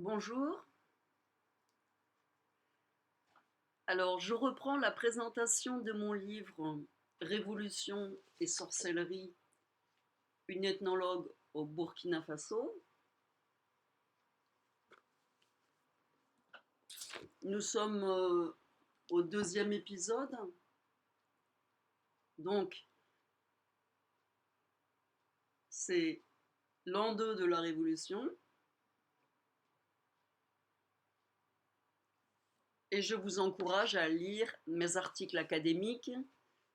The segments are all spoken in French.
Bonjour. Alors, je reprends la présentation de mon livre Révolution et sorcellerie, une ethnologue au Burkina Faso. Nous sommes au deuxième épisode. Donc, c'est l'an 2 de la Révolution. Et je vous encourage à lire mes articles académiques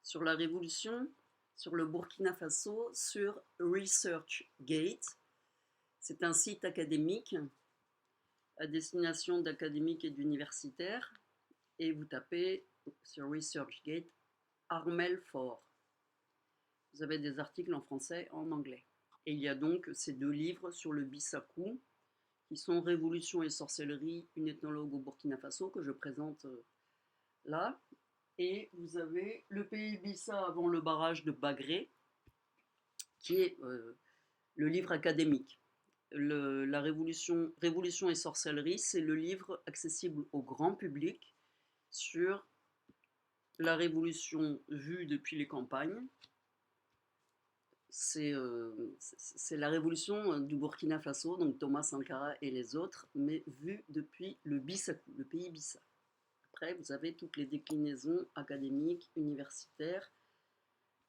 sur la Révolution, sur le Burkina Faso, sur ResearchGate. C'est un site académique à destination d'académiques et d'universitaires, et vous tapez sur ResearchGate Armel Faure. Vous avez des articles en français et en anglais. Et il y a donc ces deux livres sur le Bissakou, qui sont Révolution et sorcellerie, une ethnologue au Burkina Faso, que je présente là. Et vous avez Le pays Bissa avant le barrage de Bagré, qui est le livre académique. La Révolution et sorcellerie, c'est le livre accessible au grand public sur la Révolution vue depuis les campagnes. C'est la Révolution du Burkina Faso, donc Thomas Sankara et les autres, mais vue depuis le Bissakou, le pays Bissa. Après, vous avez toutes les déclinaisons académiques, universitaires,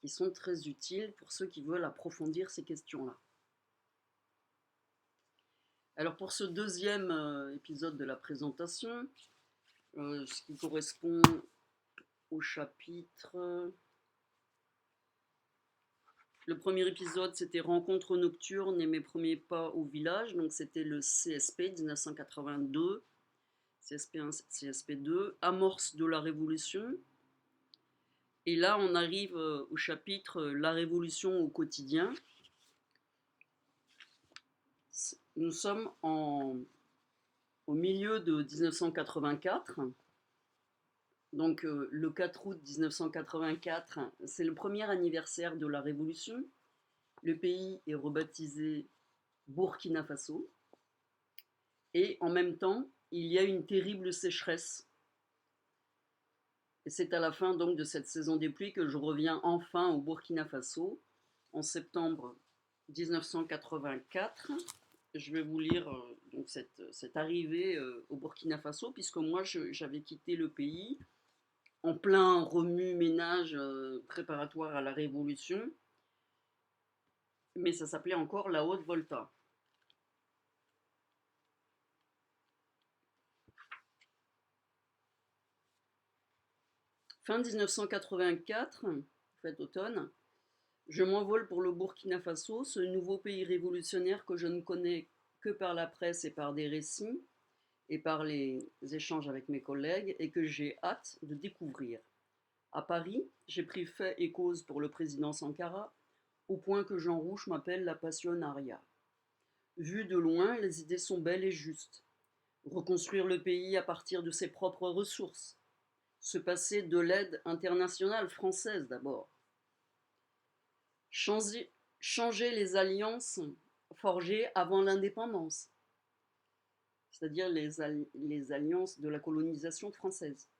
qui sont très utiles pour ceux qui veulent approfondir ces questions-là. Alors pour ce deuxième épisode de la présentation, ce qui correspond au chapitre... Le premier épisode, c'était Rencontres nocturnes et mes premiers pas au village, donc c'était le CSP 1982, CSP1, CSP2, Amorce de la Révolution. Et là, on arrive au chapitre La Révolution au quotidien. Nous sommes au milieu de 1984. Donc le 4 août 1984, c'est le premier anniversaire de la Révolution. Le pays est rebaptisé Burkina Faso. Et en même temps, il y a une terrible sécheresse. Et c'est à la fin donc de cette saison des pluies que je reviens enfin au Burkina Faso, en septembre 1984. Je vais vous lire donc cette arrivée au Burkina Faso, puisque moi j'avais quitté le pays en plein remue-ménage préparatoire à la Révolution, mais ça s'appelait encore la Haute-Volta. Fin 1984, fête automne, je m'envole pour le Burkina Faso, ce nouveau pays révolutionnaire que je ne connais que par la presse et par des récits et par les échanges avec mes collègues, et que j'ai hâte de découvrir. À Paris, j'ai pris fait et cause pour le président Sankara, au point que Jean Rouch m'appelle la Passionaria. Vu de loin, les idées sont belles et justes. Reconstruire le pays à partir de ses propres ressources. Se passer de l'aide internationale française d'abord. Changer les alliances forgées avant l'indépendance, c'est-à-dire les alliances de la colonisation française.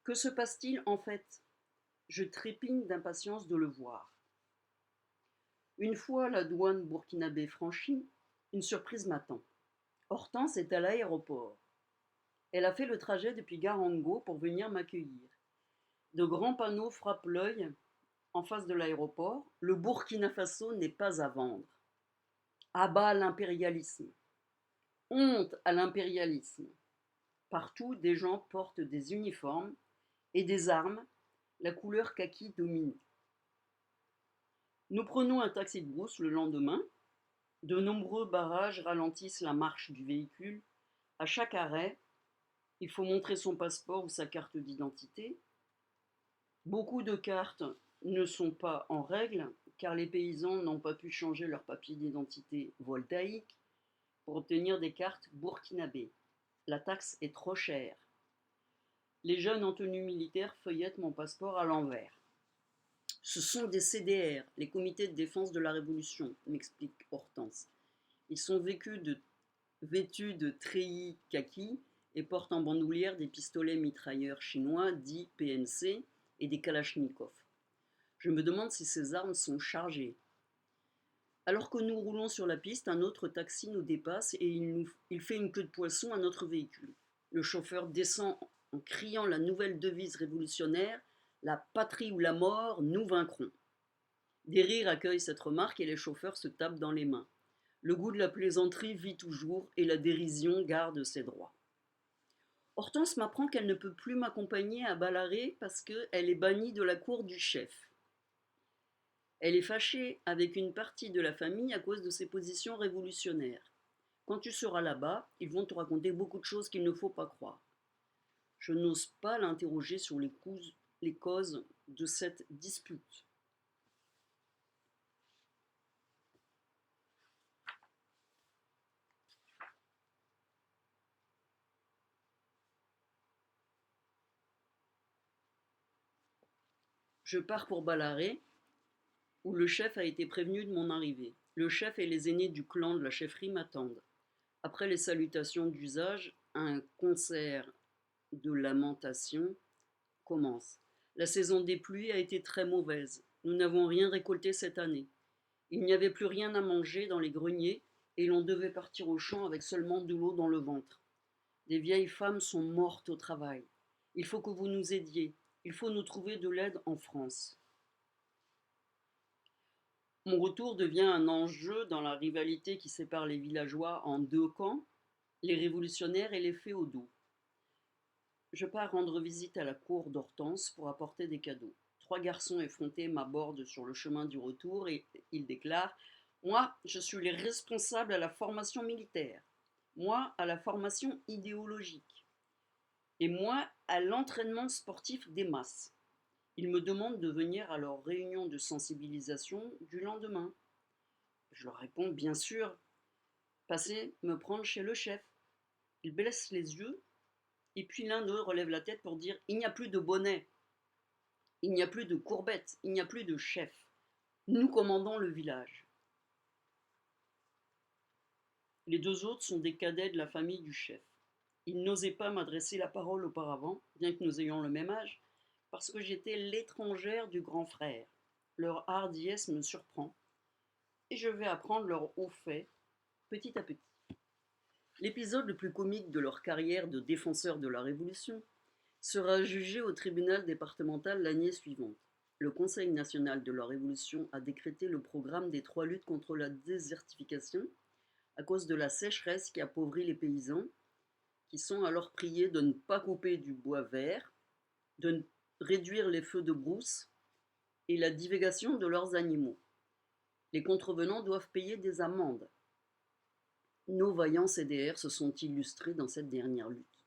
Que se passe-t-il en fait? Je trépigne d'impatience de le voir. Une fois la douane burkinabé franchie, une surprise m'attend. Hortense est à l'aéroport. Elle a fait le trajet depuis Garango pour venir m'accueillir. De grands panneaux frappent l'œil en face de l'aéroport. Le Burkina Faso n'est pas à vendre. À bas l'impérialisme. Honte à l'impérialisme. Partout, des gens portent des uniformes et des armes. La couleur kaki domine. Nous prenons un taxi de brousse le lendemain. De nombreux barrages ralentissent la marche du véhicule. À chaque arrêt, il faut montrer son passeport ou sa carte d'identité. Beaucoup de cartes ne sont pas en règle, car les paysans n'ont pas pu changer leur papier d'identité voltaïque pour obtenir des cartes burkinabées. La taxe est trop chère. Les jeunes en tenue militaire feuillettent mon passeport à l'envers. Ce sont des CDR, les comités de défense de la Révolution, m'explique Hortense. Ils sont vêtus de treillis kaki et portent en bandoulière des pistolets mitrailleurs chinois dits PMC et des kalachnikovs. Je me demande si ces armes sont chargées. Alors que nous roulons sur la piste, un autre taxi nous dépasse et il fait une queue de poisson à notre véhicule. Le chauffeur descend en criant la nouvelle devise révolutionnaire: la patrie ou la mort, nous vaincrons. Des rires accueillent cette remarque et les chauffeurs se tapent dans les mains. Le goût de la plaisanterie vit toujours et la dérision garde ses droits. Hortense m'apprend qu'elle ne peut plus m'accompagner à Ballaret parce qu'elle est bannie de la cour du chef. Elle est fâchée avec une partie de la famille à cause de ses positions révolutionnaires. Quand tu seras là-bas, ils vont te raconter beaucoup de choses qu'il ne faut pas croire. Je n'ose pas l'interroger sur les causes de cette dispute. Je pars pour Ballaret, où le chef a été prévenu de mon arrivée. Le chef et les aînés du clan de la chefferie m'attendent. Après les salutations d'usage, un concert de lamentation commence. La saison des pluies a été très mauvaise. Nous n'avons rien récolté cette année. Il n'y avait plus rien à manger dans les greniers et l'on devait partir au champ avec seulement de l'eau dans le ventre. Des vieilles femmes sont mortes au travail. Il faut que vous nous aidiez. Il faut nous trouver de l'aide en France. Mon retour devient un enjeu dans la rivalité qui sépare les villageois en deux camps, les révolutionnaires et les féodaux. Je pars rendre visite à la cour d'Hortense pour apporter des cadeaux. 3 garçons effrontés m'abordent sur le chemin du retour et ils déclarent: moi, je suis les responsables à la formation militaire, moi à la formation idéologique, et moi à l'entraînement sportif des masses. Ils me demandent de venir à leur réunion de sensibilisation du lendemain. Je leur réponds bien sûr: passez me prendre chez le chef. Ils baissent les yeux, et puis l'un d'eux relève la tête pour dire: il n'y a plus de bonnet, il n'y a plus de courbettes, il n'y a plus de chef. Nous commandons le village. Les 2 autres sont des cadets de la famille du chef. Ils n'osaient pas m'adresser la parole auparavant, bien que nous ayons le même âge, parce que j'étais l'étrangère du grand frère. Leur hardiesse me surprend, et je vais apprendre leurs hauts faits petit à petit. L'épisode le plus comique de leur carrière de défenseurs de la Révolution sera jugé au tribunal départemental l'année suivante. Le Conseil national de la Révolution a décrété le programme des 3 luttes contre la désertification à cause de la sécheresse qui appauvrit les paysans, qui sont alors priés de ne pas couper du bois vert, de réduire les feux de brousse et la divagation de leurs animaux. Les contrevenants doivent payer des amendes. Nos vaillants CDR se sont illustrés dans cette dernière lutte.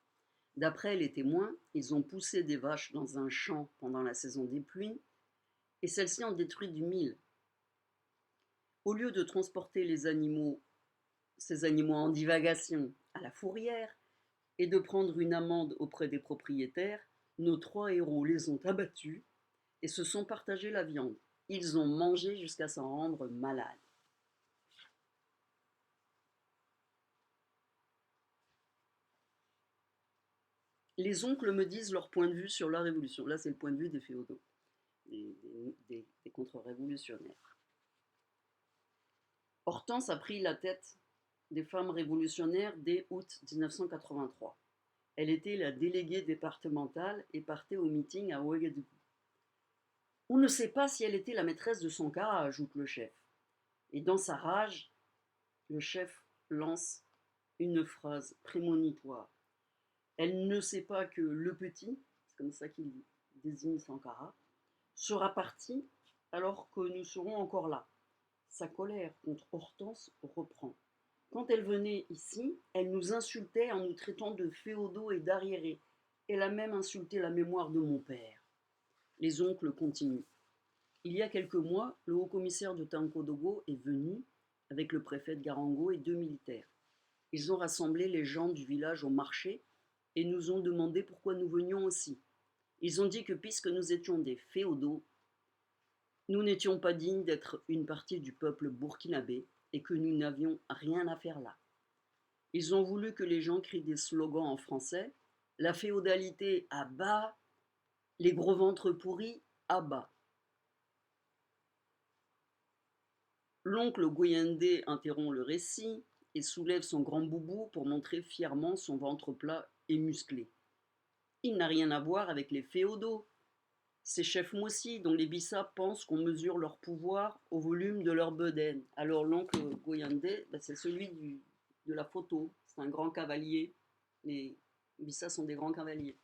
D'après les témoins, ils ont poussé des vaches dans un champ pendant la saison des pluies et celles-ci ont détruit du mil. Au lieu de transporter ces animaux en divagation à la fourrière et de prendre une amende auprès des propriétaires, nos 3 héros les ont abattus et se sont partagés la viande. Ils ont mangé jusqu'à s'en rendre malades. Les oncles me disent leur point de vue sur la Révolution. Là, c'est le point de vue des féodaux, des contre-révolutionnaires. Hortense a pris la tête des femmes révolutionnaires dès août 1983. Elle était la déléguée départementale et partait au meeting à Ouagadougou. On ne sait pas si elle était la maîtresse de son cas, ajoute le chef. Et dans sa rage, le chef lance une phrase prémonitoire. Elle ne sait pas que le petit, c'est comme ça qu'il désigne Sankara, sera parti alors que nous serons encore là. Sa colère contre Hortense reprend. Quand elle venait ici, elle nous insultait en nous traitant de féodaux et d'arriérés. Elle a même insulté la mémoire de mon père. Les oncles continuent. Il y a quelques mois, le haut-commissaire de Tankodogo est venu avec le préfet de Garango et 2 militaires. Ils ont rassemblé les gens du village au marché et nous ont demandé pourquoi nous venions aussi. Ils ont dit que puisque nous étions des féodaux, nous n'étions pas dignes d'être une partie du peuple burkinabé et que nous n'avions rien à faire là. Ils ont voulu que les gens crient des slogans en français. La féodalité à bas, les gros ventres pourris à bas. L'oncle Goyendé interrompt le récit et soulève son grand boubou pour montrer fièrement son ventre plat et musclé. Il n'a rien à voir avec les féodaux, ces chefs moussis dont les Bissap pensent qu'on mesure leur pouvoir au volume de leur bedaine. Alors l'oncle Goyendé, c'est celui de la photo, c'est un grand cavalier. Les Bissap sont des grands cavaliers.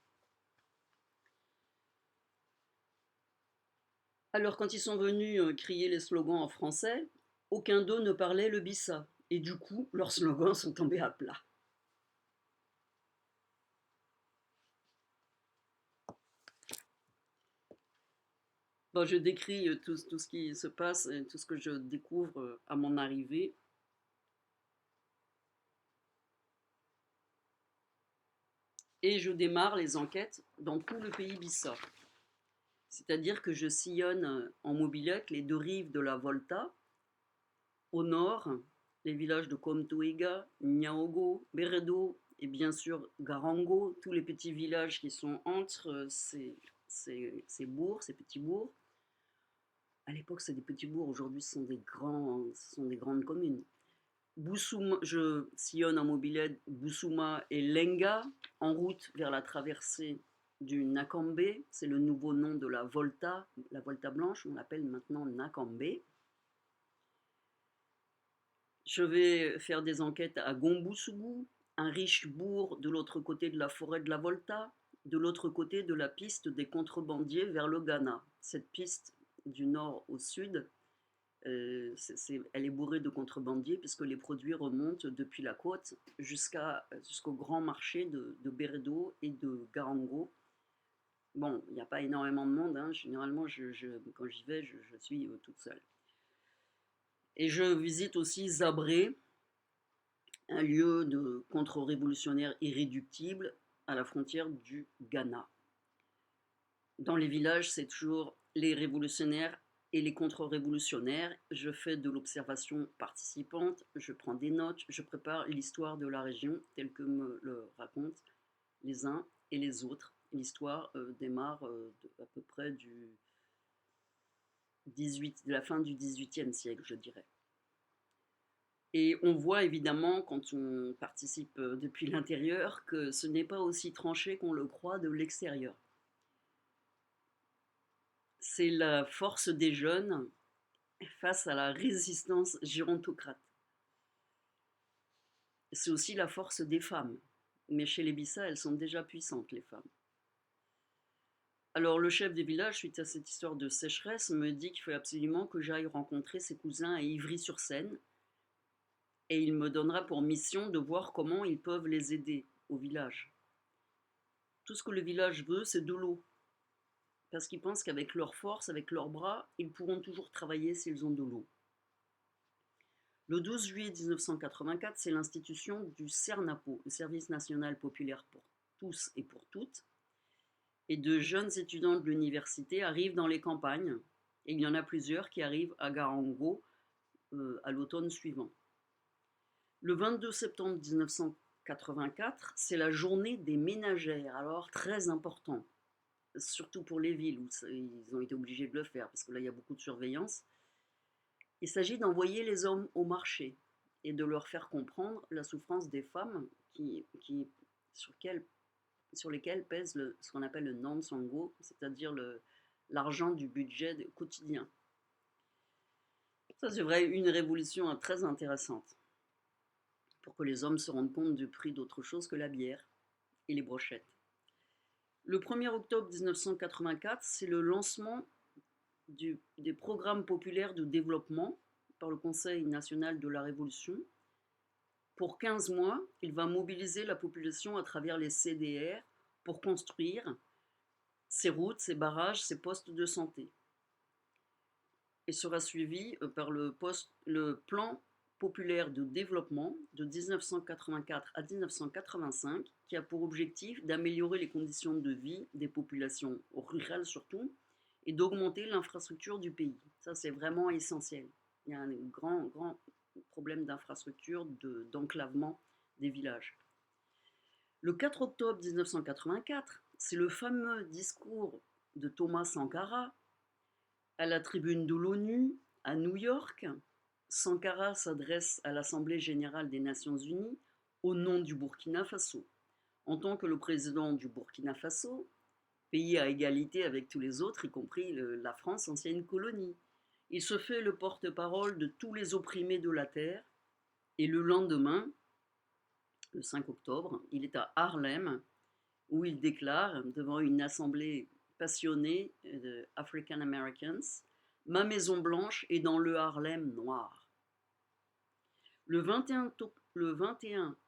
Alors quand ils sont venus crier les slogans en français, aucun d'eux ne parlait le Bissa. Et du coup, leurs slogans sont tombés à plat. Bon, je décris tout ce qui se passe, tout ce que je découvre à mon arrivée. Et je démarre les enquêtes dans tout le pays Bissa. C'est-à-dire que je sillonne en mobilette les deux rives de la Volta. Au nord, les villages de Comtoiga, Nyaogo, Beredo et bien sûr Garango, tous les petits villages qui sont entre ces bourgs, ces petits bourgs. À l'époque, c'est des petits bourgs, aujourd'hui, ce sont des grandes communes. Bousouma, je sillonne en mobilette Bousouma et Lenga, en route vers la traversée du Nakambe, c'est le nouveau nom de la Volta blanche, on l'appelle maintenant Nakambe. Je vais faire des enquêtes à Gomboussougou, un riche bourg de l'autre côté de la forêt de la Volta, de l'autre côté de la piste des contrebandiers vers le Ghana. Cette piste du nord au sud, elle est bourrée de contrebandiers puisque les produits remontent depuis la côte jusqu'au grand marché de Beredo et de Garango. Bon, il n'y a pas énormément de monde, hein. Généralement, quand j'y vais, je suis toute seule. Et je visite aussi Zabré, un lieu de contre-révolutionnaire irréductible à la frontière du Ghana. Dans les villages, c'est toujours les révolutionnaires et les contre-révolutionnaires. Je fais de l'observation participante, je prends des notes, je prépare l'histoire de la région telle que me le racontent les uns et les autres. L'histoire démarre à peu près de la fin du XVIIIe siècle, je dirais. Et on voit évidemment, quand on participe depuis l'intérieur, que ce n'est pas aussi tranché qu'on le croit de l'extérieur. C'est la force des jeunes face à la résistance gérontocrate. C'est aussi la force des femmes. Mais chez les Bissa, elles sont déjà puissantes, les femmes. Alors le chef des villages, suite à cette histoire de sécheresse, me dit qu'il faut absolument que j'aille rencontrer ses cousins à Ivry-sur-Seine. Et il me donnera pour mission de voir comment ils peuvent les aider au village. Tout ce que le village veut, c'est de l'eau. Parce qu'ils pensent qu'avec leur force, avec leurs bras, ils pourront toujours travailler s'ils ont de l'eau. Le 12 juillet 1984, c'est l'institution du CERNAPO, le Service national populaire pour tous et pour toutes. Et de jeunes étudiants de l'université arrivent dans les campagnes. Et il y en a plusieurs qui arrivent à Garango à l'automne suivant. Le 22 septembre 1984, c'est la journée des ménagères, alors très important, surtout pour les villes où ils ont été obligés de le faire, parce que là il y a beaucoup de surveillance. Il s'agit d'envoyer les hommes au marché et de leur faire comprendre la souffrance des femmes sur lesquelles pèse ce qu'on appelle le non-sango, c'est-à-dire l'argent du budget quotidien. Ça c'est vrai, une révolution très intéressante pour que les hommes se rendent compte du prix d'autre chose que la bière et les brochettes. Le 1er octobre 1984, c'est le lancement des programmes populaires de développement par le Conseil national de la Révolution. Pour 15 mois, il va mobiliser la population à travers les CDR pour construire ces routes, ces barrages, ces postes de santé. Et sera suivi par le plan populaire de développement de 1984 à 1985 qui a pour objectif d'améliorer les conditions de vie des populations rurales surtout et d'augmenter l'infrastructure du pays. Ça c'est vraiment essentiel. Il y a un grand problème d'infrastructure, d'enclavement des villages. Le 4 octobre 1984, c'est le fameux discours de Thomas Sankara à la tribune de l'ONU à New York. Sankara s'adresse à l'Assemblée générale des Nations unies au nom du Burkina Faso. En tant que le président du Burkina Faso, pays à égalité avec tous les autres, y compris la France, ancienne colonie, il se fait le porte-parole de tous les opprimés de la terre. Et le lendemain, le 5 octobre, il est à Harlem, où il déclare devant une assemblée passionnée de African Americans: ma Maison Blanche est dans le Harlem noir. Le 21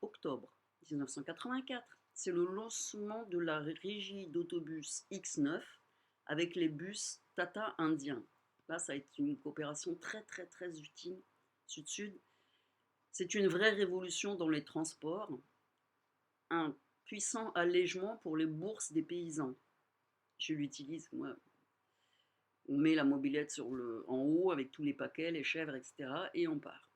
octobre 1984, c'est le lancement de la régie d'autobus X9 avec les bus Tata indiens. Là, ça a été une coopération très très très utile, sud-sud. C'est une vraie révolution dans les transports, un puissant allègement pour les bourses des paysans. Je l'utilise, moi. On met la mobilette en haut avec tous les paquets, les chèvres, etc. et on part.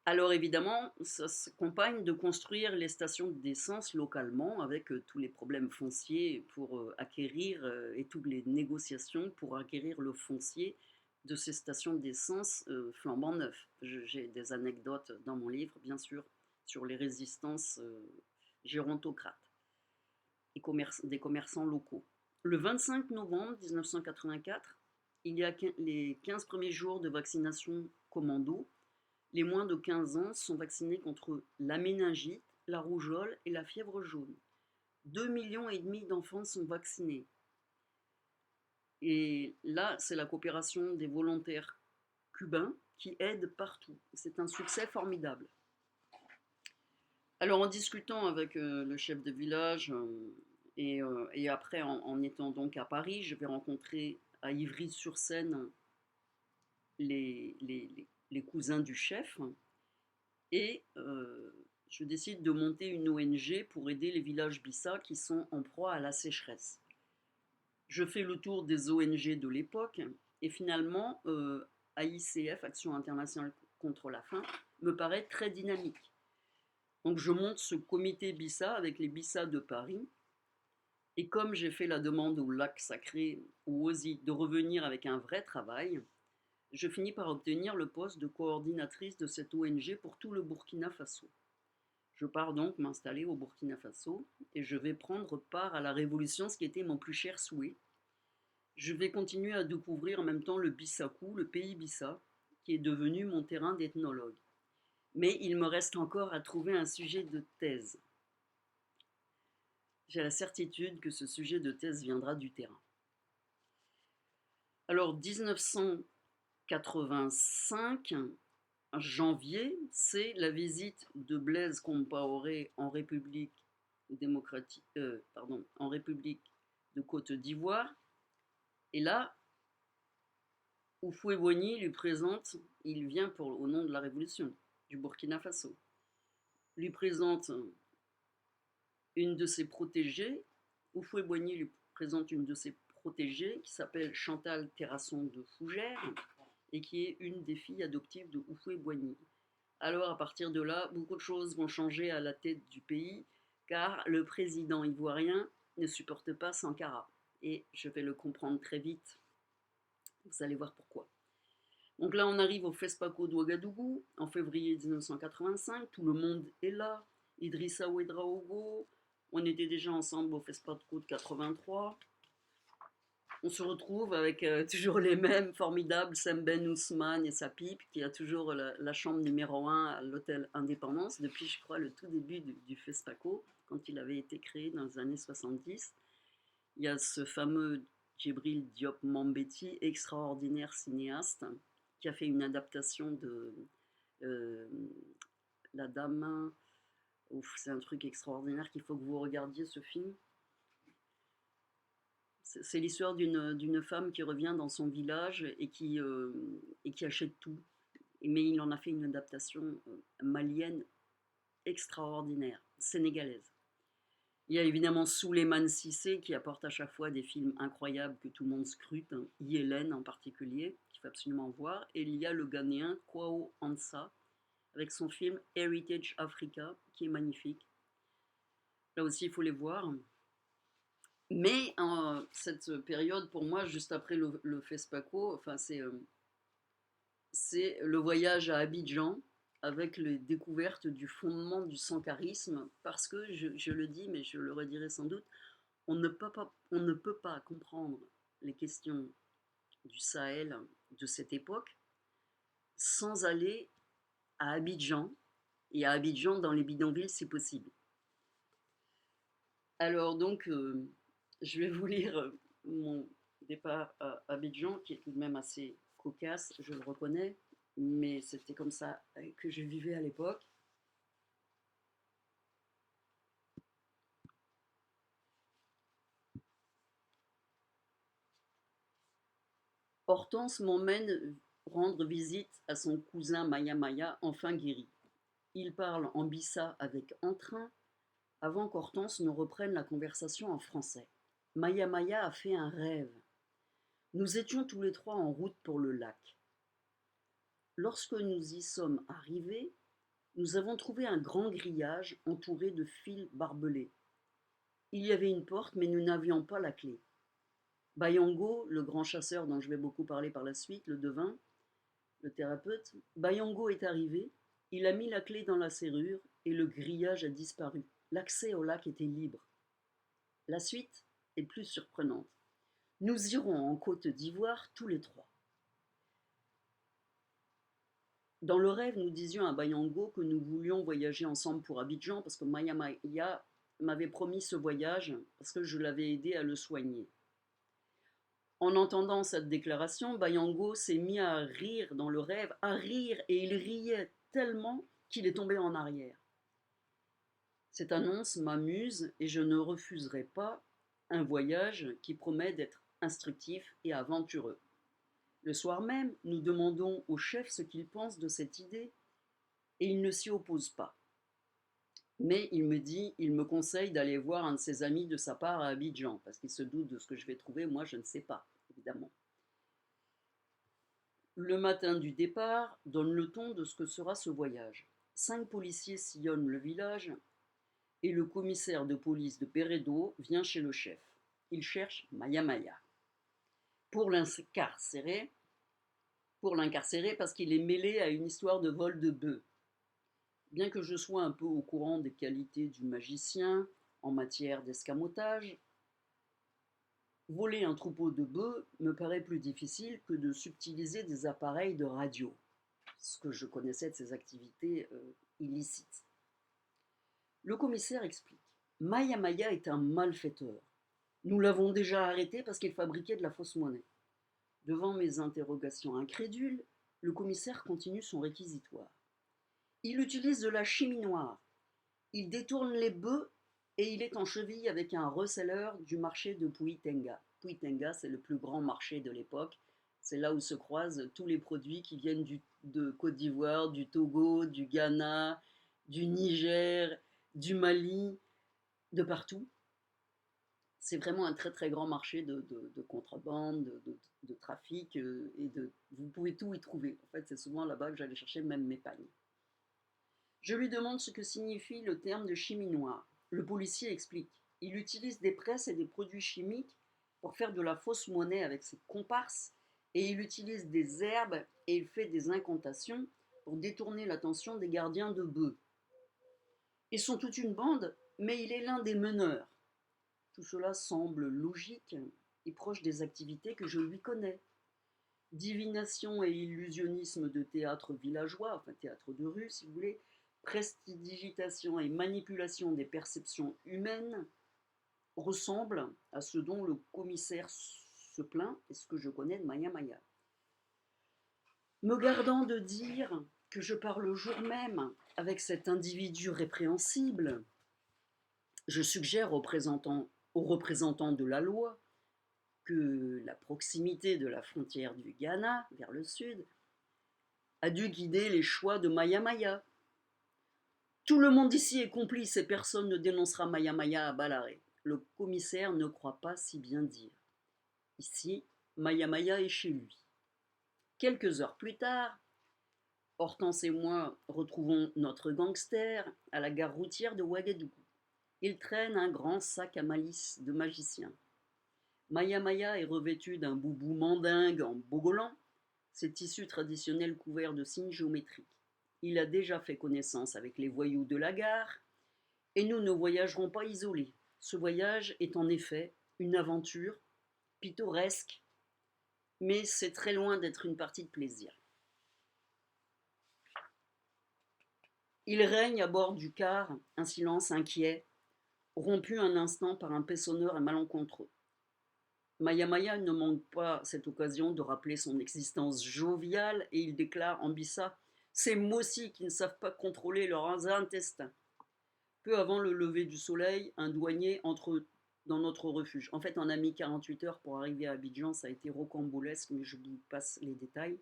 Alors évidemment, ça s'accompagne de construire les stations d'essence localement avec tous les problèmes fonciers pour acquérir et toutes les négociations pour acquérir le foncier de ces stations d'essence flambant neufs. J'ai des anecdotes dans mon livre, bien sûr, sur les résistances gérontocrates et des commerçants locaux. Le 25 novembre 1984, il y a les 15 premiers jours de vaccination commando. Les moins de 15 ans sont vaccinés contre la méningite, la rougeole et la fièvre jaune. 2,5 millions d'enfants sont vaccinés. Et là, c'est la coopération des volontaires cubains qui aident partout. C'est un succès formidable. Alors, en discutant avec le chef de village et après en étant donc à Paris, je vais rencontrer à Ivry-sur-Seine les cousins du chef et je décide de monter une ONG pour aider les villages Bissa qui sont en proie à la sécheresse. Je fais le tour des ONG de l'époque et finalement AICF, Action internationale contre la faim, me paraît très dynamique. Donc je monte ce comité Bissa avec les Bissa de Paris et comme j'ai fait la demande au lac sacré, au OSI, de revenir avec un vrai travail, je finis par obtenir le poste de coordinatrice de cette ONG pour tout le Burkina Faso. Je pars donc m'installer au Burkina Faso et je vais prendre part à la révolution, ce qui était mon plus cher souhait. Je vais continuer à découvrir en même temps le Bissakou, le pays Bissa, qui est devenu mon terrain d'ethnologue. Mais il me reste encore à trouver un sujet de thèse. J'ai la certitude que ce sujet de thèse viendra du terrain. Alors 1985, janvier, c'est la visite de Blaise Compaoré en République en République de Côte d'Ivoire. Et là, Houphouët-Boigny lui présente, il vient au nom de la révolution du Burkina Faso, lui présente une de ses protégées. Houphouët-Boigny lui présente une de ses protégées qui s'appelle Chantal Terrasson de Fougères et qui est une des filles adoptives de Houphouët-Boigny. Alors à partir de là, beaucoup de choses vont changer à la tête du pays car le président ivoirien ne supporte pas Sankara. Et je vais le comprendre très vite. Vous allez voir pourquoi. Donc là, on arrive au FESPACO d'Ouagadougou en février 1985. Tout le monde est là. Idrissa Ouedraogo. On était déjà ensemble au FESPACO de 83. On se retrouve avec toujours les mêmes formidables, Semben Ousmane et sa pipe, qui a toujours la chambre numéro 1 à l'hôtel Indépendance, depuis, je crois, le tout début du FESPACO, quand il avait été créé dans les années 70. Il y a ce fameux Djibril Diop Mambéty, extraordinaire cinéaste, qui a fait une adaptation de La Dame. Ouf, c'est un truc extraordinaire qu'il faut que vous regardiez ce film. C'est l'histoire d'une femme qui revient dans son village et qui achète tout. Mais il en a fait une adaptation malienne extraordinaire, sénégalaise. Il y a évidemment Souleymane Cissé qui apporte à chaque fois des films incroyables que tout le monde scrute, hein. Yélène en particulier, qu'il faut absolument voir. Et il y a le Ghanéen Kwao Ansa avec son film Heritage Africa, qui est magnifique. Là aussi, il faut les voir. Mais cette période, pour moi, juste après le FESPACO, enfin, c'est le voyage à Abidjan avec les découvertes du fondement du sankarisme, parce que, je le dis, mais je le redirai sans doute, on ne peut pas comprendre les questions du Sahel de cette époque sans aller à Abidjan, et à Abidjan, dans les bidonvilles, c'est possible. Alors donc, je vais vous lire mon départ à Abidjan, qui est tout de même assez cocasse, je le reconnais, mais c'était comme ça que je vivais à l'époque. Hortense m'emmène rendre visite à son cousin Maya Maya, enfin guéri. Il parle en bissa avec entrain, avant qu'Hortense ne reprenne la conversation en français. Maya Maya a fait un rêve. Nous étions tous les trois en route pour le lac. Lorsque nous y sommes arrivés, nous avons trouvé un grand grillage entouré de fils barbelés. Il y avait une porte, mais nous n'avions pas la clé. Bayango, le grand chasseur dont je vais beaucoup parler par la suite, le devin, le thérapeute, Bayango est arrivé, il a mis la clé dans la serrure et le grillage a disparu. L'accès au lac était libre. La suite est plus surprenante. Nous irons en Côte d'Ivoire tous les trois. Dans le rêve, nous disions à Bayango que nous voulions voyager ensemble pour Abidjan parce que Maya Maya m'avait promis ce voyage parce que je l'avais aidé à le soigner. En entendant cette déclaration, Bayango s'est mis à rire dans le rêve, à rire, et il riait tellement qu'il est tombé en arrière. Cette annonce m'amuse et je ne refuserai pas un voyage qui promet d'être instructif et aventureux. Le soir même, nous demandons au chef ce qu'il pense de cette idée et il ne s'y oppose pas. Mais il me conseille d'aller voir un de ses amis de sa part à Abidjan, parce qu'il se doute de ce que je vais trouver, moi je ne sais pas, évidemment. Le matin du départ donne le ton de ce que sera ce voyage. 5 policiers sillonnent le village et le commissaire de police de Peredo vient chez le chef. Il cherche Maya Maya pour l'incarcérer parce qu'il est mêlé à une histoire de vol de bœufs. Bien que je sois un peu au courant des qualités du magicien en matière d'escamotage, voler un troupeau de bœufs me paraît plus difficile que de subtiliser des appareils de radio, ce que je connaissais de ces activités illicites. Le commissaire explique. Maya Maya est un malfaiteur. Nous l'avons déjà arrêté parce qu'il fabriquait de la fausse monnaie. Devant mes interrogations incrédules, le commissaire continue son réquisitoire. Il utilise de la chimie noire. Il détourne les bœufs et il est en cheville avec un receleur du marché de Puitenga. Puitenga, c'est le plus grand marché de l'époque. C'est là où se croisent tous les produits qui viennent de Côte d'Ivoire, du Togo, du Ghana, du Niger, du Mali, de partout. C'est vraiment un très très grand marché de contrebande, de trafic, vous pouvez tout y trouver. En fait, c'est souvent là-bas que j'allais chercher même mes pagnes. Je lui demande ce que signifie le terme de chimie noire. Le policier explique. Il utilise des presses et des produits chimiques pour faire de la fausse monnaie avec ses comparses et il utilise des herbes et il fait des incantations pour détourner l'attention des gardiens de bœufs. Ils sont toute une bande, mais il est l'un des meneurs. Tout cela semble logique et proche des activités que je lui connais. Divination et illusionnisme de théâtre villageois, enfin théâtre de rue si vous voulez, prestidigitation et manipulation des perceptions humaines ressemblent à ce dont le commissaire se plaint et ce que je connais de Maya Maya. Me gardant de dire que je pars le jour même avec cet individu répréhensible, je suggère aux représentants de la loi que la proximité de la frontière du Ghana vers le sud a dû guider les choix de Maya Maya. Tout le monde ici est complice et personne ne dénoncera Maya Maya à Balaré. Le commissaire ne croit pas si bien dire. Ici, Maya Maya est chez lui. Quelques heures plus tard, Hortense et moi retrouvons notre gangster à la gare routière de Ouagadougou. Il traîne un grand sac à malice de magicien. Maya Maya est revêtu d'un boubou mandingue en bogolan, ses tissus traditionnels couverts de signes géométriques. Il a déjà fait connaissance avec les voyous de la gare, et nous ne voyagerons pas isolés. Ce voyage est en effet une aventure pittoresque, mais c'est très loin d'être une partie de plaisir. Il règne à bord du car un silence inquiet, rompu un instant par un paissonneur et malencontreux. Maya Maya ne manque pas cette occasion de rappeler son existence joviale et il déclare en bissa: ces moussis qui ne savent pas contrôler leurs intestins. Peu avant le lever du soleil, un douanier entre dans notre refuge. En fait, on a mis 48 heures pour arriver à Abidjan, ça a été rocambolesque, mais je vous passe les détails.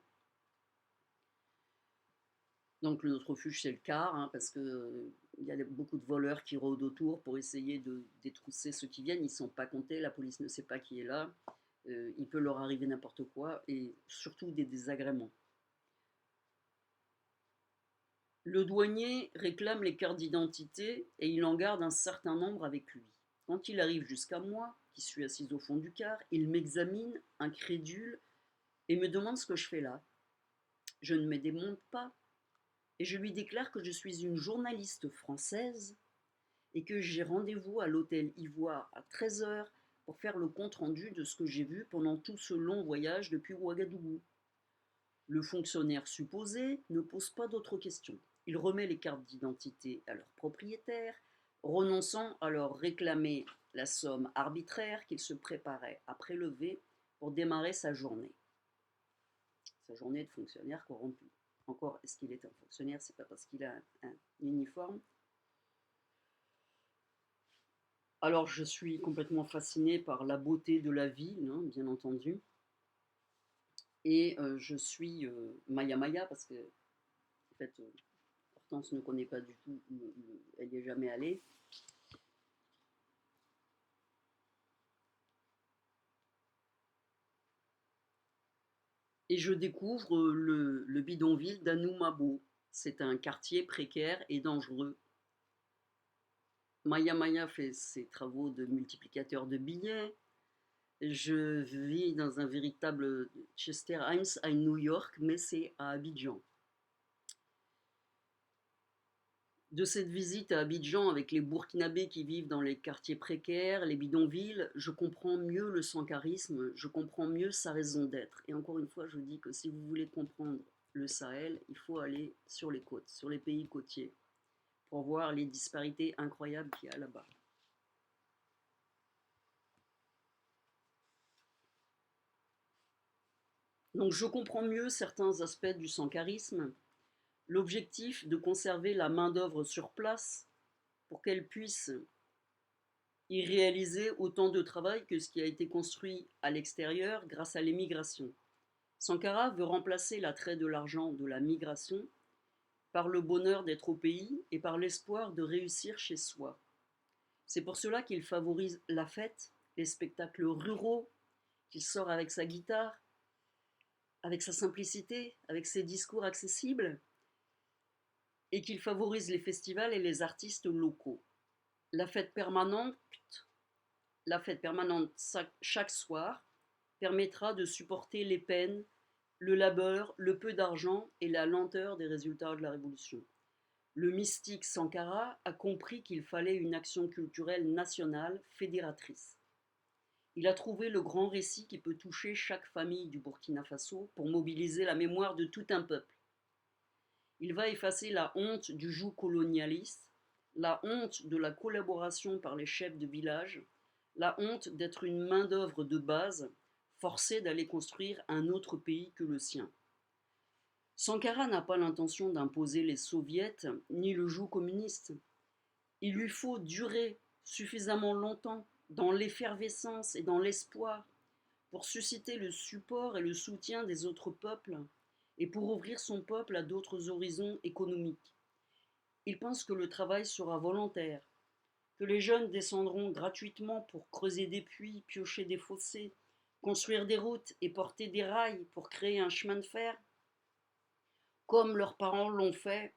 Donc notre refuge, c'est le car, hein, parce que il y a beaucoup de voleurs qui rôdent autour pour essayer de détrousser ceux qui viennent. Ils ne sont pas comptés, la police ne sait pas qui est là. Il peut leur arriver n'importe quoi, et surtout des désagréments. Le douanier réclame les cartes d'identité et il en garde un certain nombre avec lui. Quand il arrive jusqu'à moi, qui suis assise au fond du car, il m'examine, incrédule, et me demande ce que je fais là. Je ne me démonte pas, et je lui déclare que je suis une journaliste française et que j'ai rendez-vous à l'hôtel Ivoire à 13 heures pour faire le compte-rendu de ce que j'ai vu pendant tout ce long voyage depuis Ouagadougou. Le fonctionnaire supposé ne pose pas d'autres questions. Il remet les cartes d'identité à leur propriétaire, renonçant à leur réclamer la somme arbitraire qu'il se préparait à prélever pour démarrer sa journée. Sa journée de fonctionnaire corrompu. Encore, est-ce qu'il est un fonctionnaire? C'est pas parce qu'il a un uniforme. Alors, je suis complètement fascinée par la beauté de la ville, hein, bien entendu. Et je suis Maya Maya parce que, en fait, Hortense ne connaît pas du tout, elle n'y est jamais allée. Et je découvre le bidonville d'Anoumabo. C'est un quartier précaire et dangereux. Maya Maya fait ses travaux de multiplicateur de billets. Je vis dans un véritable Chester Himes à New York, mais c'est à Abidjan. De cette visite à Abidjan avec les Burkinabés qui vivent dans les quartiers précaires, les bidonvilles, je comprends mieux le sankarisme, je comprends mieux sa raison d'être. Et encore une fois, je dis que si vous voulez comprendre le Sahel, il faut aller sur les côtes, sur les pays côtiers, pour voir les disparités incroyables qu'il y a là-bas. Donc je comprends mieux certains aspects du sankarisme, l'objectif de conserver la main-d'œuvre sur place pour qu'elle puisse y réaliser autant de travail que ce qui a été construit à l'extérieur grâce à l'émigration. Sankara veut remplacer l'attrait de l'argent de la migration par le bonheur d'être au pays et par l'espoir de réussir chez soi. C'est pour cela qu'il favorise la fête, les spectacles ruraux, qu'il sort avec sa guitare, avec sa simplicité, avec ses discours accessibles, et qu'il favorise les festivals et les artistes locaux. La fête permanente, chaque soir permettra de supporter les peines, le labeur, le peu d'argent et la lenteur des résultats de la révolution. Le mystique Sankara a compris qu'il fallait une action culturelle nationale fédératrice. Il a trouvé le grand récit qui peut toucher chaque famille du Burkina Faso pour mobiliser la mémoire de tout un peuple. Il va effacer la honte du joug colonialiste, la honte de la collaboration par les chefs de village, la honte d'être une main-d'œuvre de base, forcée d'aller construire un autre pays que le sien. Sankara n'a pas l'intention d'imposer les soviets ni le joug communiste. Il lui faut durer suffisamment longtemps dans l'effervescence et dans l'espoir pour susciter le support et le soutien des autres peuples et pour ouvrir son peuple à d'autres horizons économiques. Il pense que le travail sera volontaire, que les jeunes descendront gratuitement pour creuser des puits, piocher des fossés, construire des routes et porter des rails pour créer un chemin de fer. comme leurs parents l'ont fait,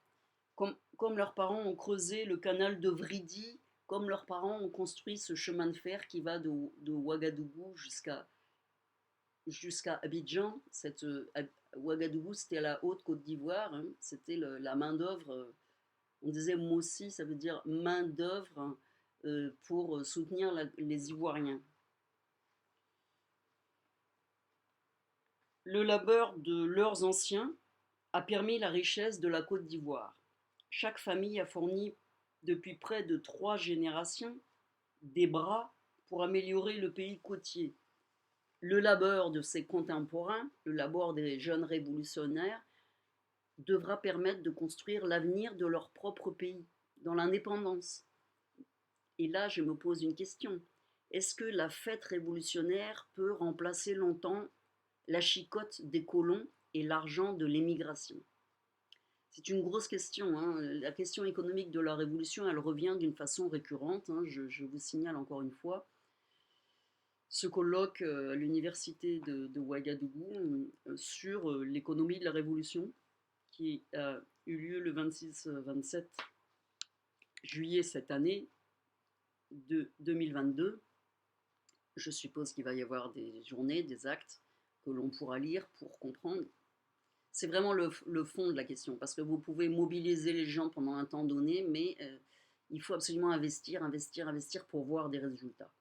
comme leurs parents ont creusé le canal de Vridi, comme leurs parents ont construit ce chemin de fer qui va de Ouagadougou jusqu'à Abidjan. Ouagadougou, c'était à la haute Côte d'Ivoire, hein, c'était la main-d'œuvre. On disait Mossi, ça veut dire main-d'œuvre pour soutenir les Ivoiriens. Le labeur de leurs anciens a permis la richesse de la Côte d'Ivoire. Chaque famille a fourni depuis près de 3 générations des bras pour améliorer le pays côtier. Le labeur de ses contemporains, le labeur des jeunes révolutionnaires, devra permettre de construire l'avenir de leur propre pays, dans l'indépendance. Et là, je me pose une question. Est-ce que la fête révolutionnaire peut remplacer longtemps la chicotte des colons et l'argent de l'émigration? C'est une grosse question, hein. La question économique de la révolution, elle revient d'une façon récurrente, hein. Je vous signale encore une fois ce colloque à l'université de Ouagadougou sur l'économie de la révolution qui a eu lieu le 26-27 juillet cette année de 2022. Je suppose qu'il va y avoir des journées, des actes que l'on pourra lire pour comprendre. C'est vraiment le fond de la question, parce que vous pouvez mobiliser les gens pendant un temps donné, mais il faut absolument investir, investir, investir pour voir des résultats.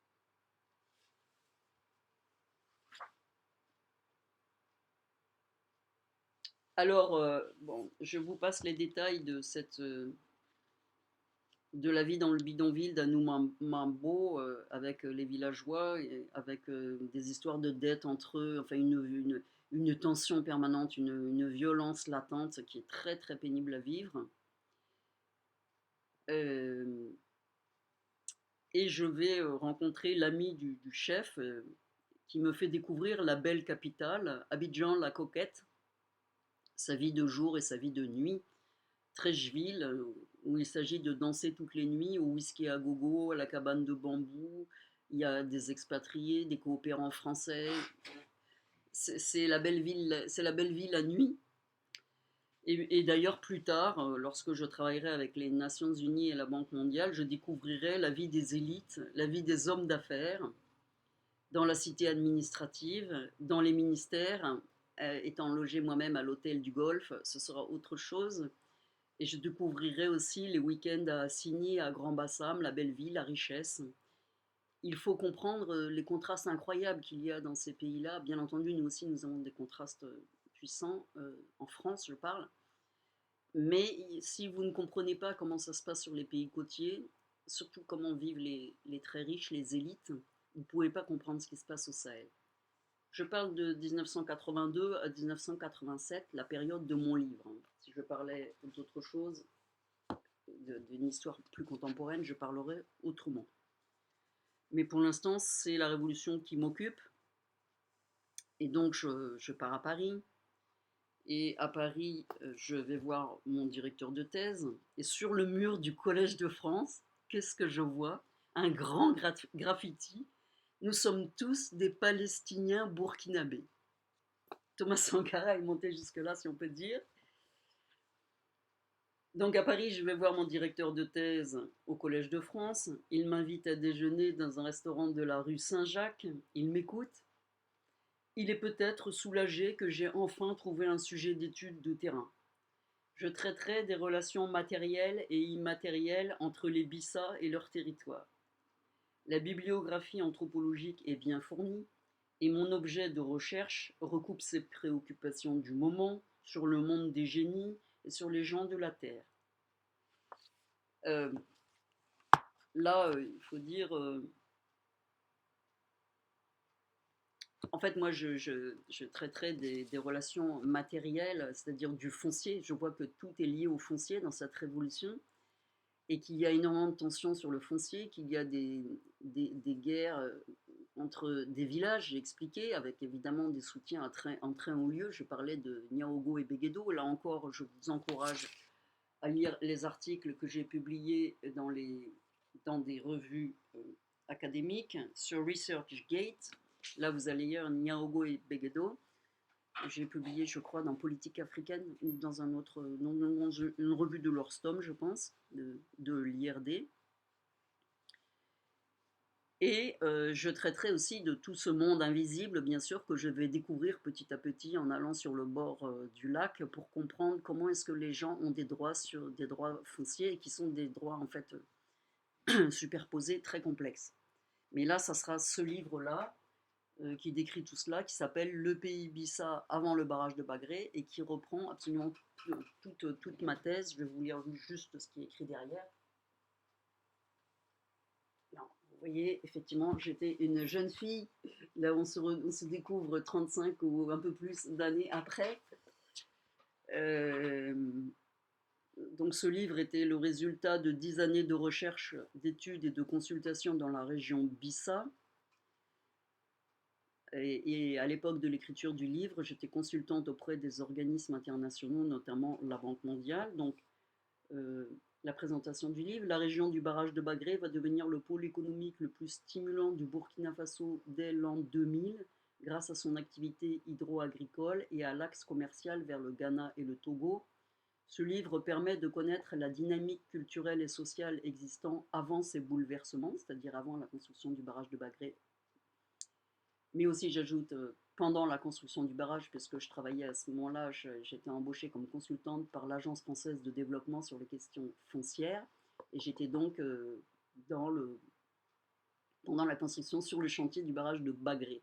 Alors, bon, je vous passe les détails de la vie dans le bidonville d'Anoumambo avec les villageois, et avec des histoires de dettes entre eux, enfin une tension permanente, une violence latente qui est très très pénible à vivre. Et je vais rencontrer l'ami du chef qui me fait découvrir la belle capitale, Abidjan la Coquette, sa vie de jour et sa vie de nuit. Trècheville, où il s'agit de danser toutes les nuits, au whisky à gogo, à la cabane de bambou. Il y a des expatriés, des coopérants français. C'est la belle ville, c'est la belle ville la nuit. Et d'ailleurs, plus tard, lorsque je travaillerai avec les Nations Unies et la Banque mondiale, je découvrirai la vie des élites, la vie des hommes d'affaires, dans la cité administrative, dans les ministères. Étant logé moi-même à l'hôtel du Golfe, ce sera autre chose. Et je découvrirai aussi les week-ends à Signy, à Grand-Bassam, la belle ville, la richesse. Il faut comprendre les contrastes incroyables qu'il y a dans ces pays-là. Bien entendu, nous aussi, nous avons des contrastes puissants, en France, je parle. Mais si vous ne comprenez pas comment ça se passe sur les pays côtiers, surtout comment vivent les très riches, les élites, vous ne pouvez pas comprendre ce qui se passe au Sahel. Je parle de 1982 à 1987, la période de mon livre. Si je parlais d'autre chose, d'une histoire plus contemporaine, je parlerai autrement. Mais pour l'instant, c'est la révolution qui m'occupe. Et donc, je pars à Paris. Et à Paris, je vais voir mon directeur de thèse. Et sur le mur du Collège de France, qu'est-ce que je vois? Un grand graffiti. Nous sommes tous des Palestiniens burkinabés. Thomas Sankara est monté jusque-là, si on peut dire. Donc à Paris, je vais voir mon directeur de thèse au Collège de France. Il m'invite à déjeuner dans un restaurant de la rue Saint-Jacques. Il m'écoute. Il est peut-être soulagé que j'ai enfin trouvé un sujet d'étude de terrain. Je traiterai des relations matérielles et immatérielles entre les Bissa et leur territoire. La bibliographie anthropologique est bien fournie et mon objet de recherche recoupe ses préoccupations du moment sur le monde des génies et sur les gens de la Terre. Là, il faut dire... en fait, moi, je traiterai des relations matérielles, c'est-à-dire du foncier. Je vois que tout est lié au foncier dans cette révolution et qu'il y a énormément de tensions sur le foncier, qu'il y a des guerres entre des villages, j'ai expliqué, avec évidemment des soutiens en train au lieu. Je parlais de Niaogo et Béguédo. Là encore, je vous encourage à lire les articles que j'ai publiés dans des revues académiques sur ResearchGate. Là, vous allez lire Niaogo et Béguédo. J'ai publié, je crois, dans Politique africaine ou dans un autre, dans une revue de l'Orstom, je pense, de l'IRD. Et je traiterai aussi de tout ce monde invisible, bien sûr, que je vais découvrir petit à petit en allant sur le bord du lac pour comprendre comment est-ce que les gens ont des droits sur des droits fonciers et qui sont des droits en fait superposés très complexes. Mais là, ça sera ce livre-là qui décrit tout cela, qui s'appelle Le pays Bissa avant le barrage de Bagré et qui reprend absolument toute ma thèse. Je vais vous lire juste ce qui est écrit derrière. Non, vous voyez, effectivement, j'étais une jeune fille. Là, on se découvre 35 ou un peu plus d'années après. Euh, donc, ce livre était le résultat de 10 années de recherche, d'études et de consultations dans la région Bissa. Et à l'époque de l'écriture du livre, j'étais consultante auprès des organismes internationaux, notamment la Banque mondiale. Donc, euh, la présentation du livre, la région du barrage de Bagré va devenir le pôle économique le plus stimulant du Burkina Faso dès l'an 2000, grâce à son activité hydro-agricole et à l'axe commercial vers le Ghana et le Togo. Ce livre permet de connaître la dynamique culturelle et sociale existant avant ces bouleversements, c'est-à-dire avant la construction du barrage de Bagré, mais aussi j'ajoute pendant la construction du barrage, puisque je travaillais à ce moment-là, j'étais embauchée comme consultante par l'Agence française de développement sur les questions foncières, et j'étais donc dans le, pendant la construction sur le chantier du barrage de Bagré.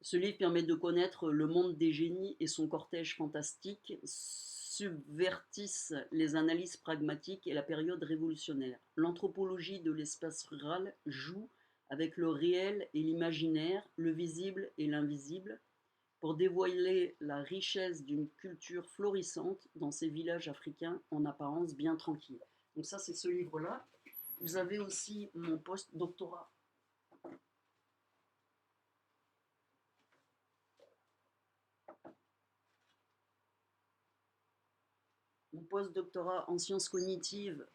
Ce livre permet de connaître le monde des génies et son cortège fantastique subvertissent les analyses pragmatiques et la période révolutionnaire. L'anthropologie de l'espace rural joue avec le réel et l'imaginaire, le visible et l'invisible, pour dévoiler la richesse d'une culture florissante dans ces villages africains en apparence bien tranquilles. Donc ça, c'est ce livre-là. Vous avez aussi mon post-doctorat. Mon post-doctorat en sciences cognitives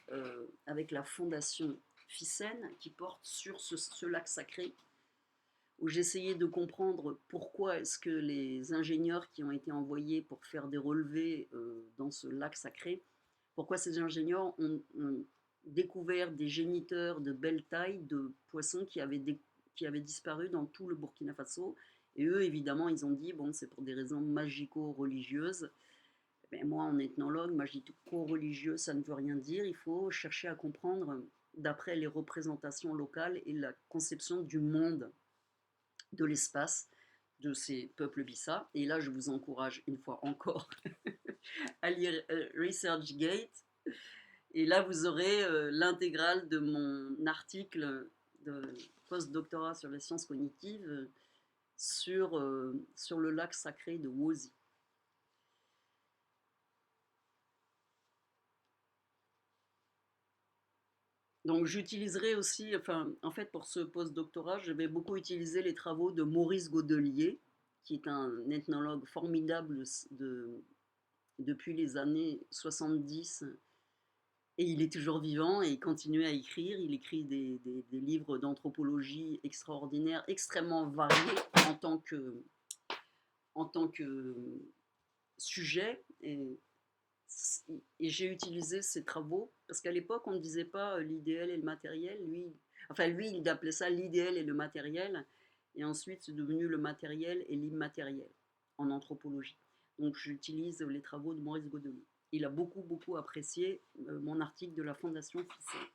avec la fondation Ficène qui porte sur ce lac sacré, où j'essayais de comprendre pourquoi est-ce que les ingénieurs qui ont été envoyés pour faire des relevés dans ce lac sacré, pourquoi ces ingénieurs ont découvert des géniteurs de belle taille de poissons qui avaient disparu dans tout le Burkina Faso. Et eux, évidemment, ils ont dit, bon, c'est pour des raisons magico-religieuses. Ben, moi, en ethnologue, magico-religieux, ça ne veut rien dire. Il faut chercher à comprendre d'après les représentations locales et la conception du monde, de l'espace de ces peuples Bissa. Et là, je vous encourage une fois encore à lire ResearchGate. Et là, vous aurez l'intégrale de mon article de post-doctorat sur les sciences cognitives sur le lac sacré de Wosi. Donc j'utiliserai aussi, enfin, en fait, pour ce post-doctorat, je vais beaucoup utiliser les travaux de Maurice Godelier, qui est un ethnologue formidable depuis les années 70. Et il est toujours vivant et il continue à écrire. Il écrit des livres d'anthropologie extraordinaires, extrêmement variés en tant en tant que sujet. Et j'ai utilisé ses travaux parce qu'à l'époque, on ne disait pas l'idéal et le matériel. Lui, il appelait ça l'idéal et le matériel. Et ensuite, c'est devenu le matériel et l'immatériel en anthropologie. Donc, j'utilise les travaux de Maurice Godelier. Il a beaucoup, beaucoup apprécié mon article de la Fondation Ficelle.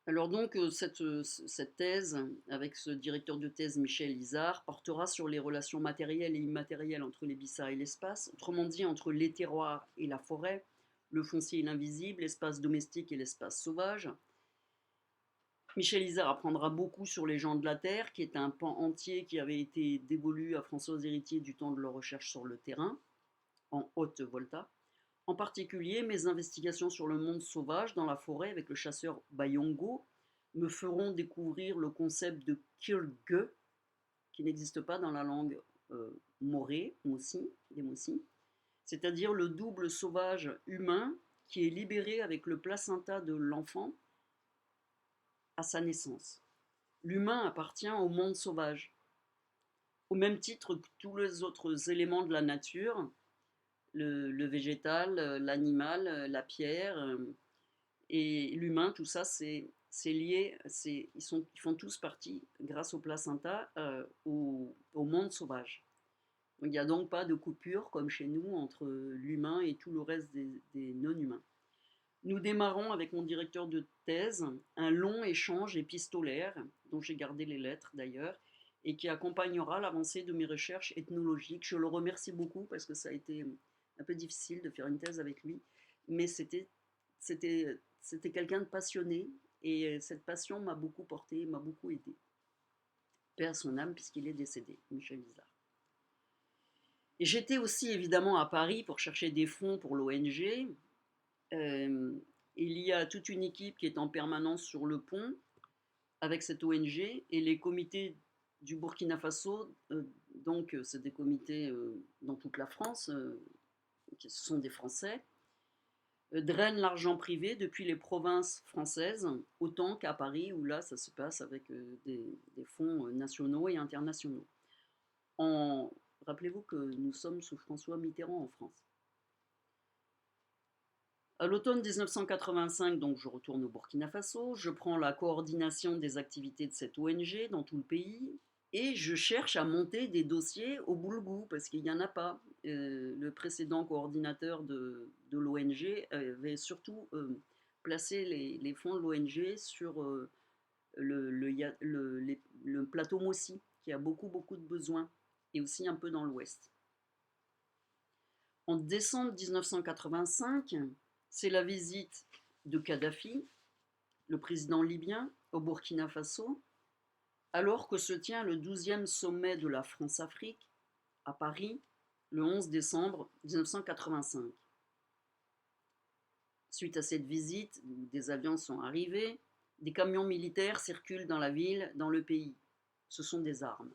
Alors donc, cette thèse, avec ce directeur de thèse Michel Izard, portera sur les relations matérielles et immatérielles entre les Bissa et l'espace, autrement dit entre les terroirs et la forêt, le foncier et l'invisible, l'espace domestique et l'espace sauvage. Michel Izard apprendra beaucoup sur les gens de la Terre, qui est un pan entier qui avait été dévolu à François Héritier du temps de leur recherche sur le terrain, en haute volta. En particulier, mes investigations sur le monde sauvage dans la forêt avec le chasseur Bayongo me feront découvrir le concept de kirgue, qui n'existe pas dans la langue morée, des Mossi, c'est-à-dire le double sauvage humain qui est libéré avec le placenta de l'enfant à sa naissance. L'humain appartient au monde sauvage. au même titre que tous les autres éléments de la nature, le végétal, l'animal, la pierre et l'humain, tout ça, c'est lié, ils font tous partie, grâce au placenta, au monde sauvage. Il n'y a donc pas de coupure, comme chez nous, entre l'humain et tout le reste des non-humains. Nous démarrons avec mon directeur de thèse un long échange épistolaire, dont j'ai gardé les lettres d'ailleurs, et qui accompagnera l'avancée de mes recherches ethnologiques. Je le remercie beaucoup parce que ça a été un peu difficile de faire une thèse avec lui, mais c'était quelqu'un de passionné et cette passion m'a beaucoup porté, m'a beaucoup aidé. Paix à son âme puisqu'il est décédé, Michel Visart. Et j'étais aussi évidemment à Paris pour chercher des fonds pour l'ONG. Il y a toute une équipe qui est en permanence sur le pont avec cette ONG et les comités du Burkina Faso, donc c'est des comités dans toute la France, ce sont des Français, drainent l'argent privé depuis les provinces françaises, autant qu'à Paris où là ça se passe avec des fonds nationaux et internationaux. Rappelez-vous que nous sommes sous François Mitterrand en France. À l'automne 1985, donc je retourne au Burkina Faso, je prends la coordination des activités de cette ONG dans tout le pays et je cherche à monter des dossiers au boulgou parce qu'il n'y en a pas. Le précédent coordinateur de l'ONG avait surtout placé les fonds de l'ONG sur le plateau Mossi qui a beaucoup de besoins et aussi un peu dans l'ouest. En décembre 1985, c'est la visite de Kadhafi, le président libyen, au Burkina Faso, alors que se tient le 12e sommet de la France-Afrique à Paris, le 11 décembre 1985. Suite à cette visite, des avions sont arrivés, des camions militaires circulent dans la ville, dans le pays. Ce sont des armes.